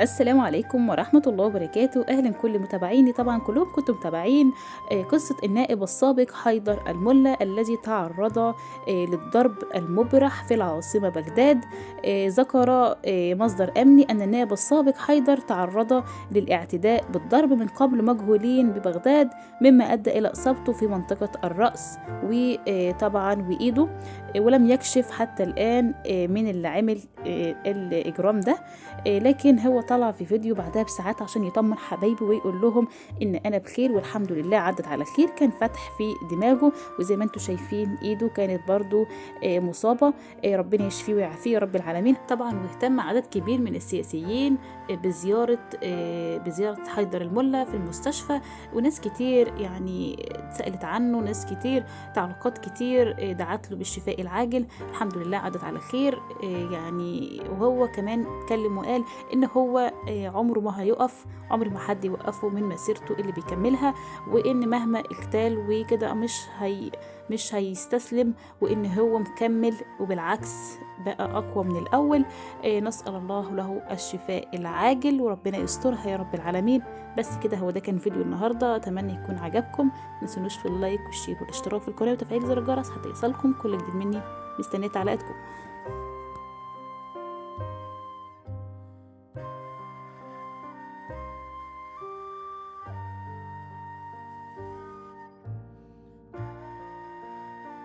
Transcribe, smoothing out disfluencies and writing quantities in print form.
السلام عليكم ورحمة الله وبركاته. أهلا كل متابعيني، طبعا كلهم كنتم متابعين قصة النائب السابق حيدر الملا الذي تعرض للضرب المبرح في العاصمة بغداد. ذكر مصدر أمني أن النائب السابق حيدر تعرض للاعتداء بالضرب من قبل مجهولين ببغداد، مما أدى إلى إصابته في منطقة الرأس وطبعا وإيده، ولم يكشف حتى الآن من اللي عمل الإجرام ده. لكن هو طلع في فيديو بعدها بساعات عشان يطمن حبايبه ويقول لهم ان انا بخير والحمد لله عدت على خير. كان فتح في دماغه، وزي ما انتم شايفين ايده كانت برضو مصابة. ربنا يشفيه ويعافيه يا رب العالمين. طبعا واهتم عدد كبير من السياسيين بزيارة حيدر الملا في المستشفى، وناس كتير يعني سألت عنه، ناس كتير تعليقات كتير دعت له بالشفاء العاجل. الحمد لله عدت على خير يعني. وهو كمان اتكلم وقال ان هو عمره ما هيقف، عمر ما حد يوقفه من مسيرته اللي بيكملها، وان مهما اغتال وكده مش هيستسلم، وان هو مكمل وبالعكس بقى اقوى من الاول. نسأل الله له الشفاء العاجل وربنا يسترها يا رب العالمين. بس كده، هو ده كان فيديو النهارده، اتمنى يكون عجبكم. متنسونوش في اللايك والشير والاشتراك في القناه وتفعيل زر الجرس حتى يصلكم كل جديد مني. مستنيه تعليقاتكم.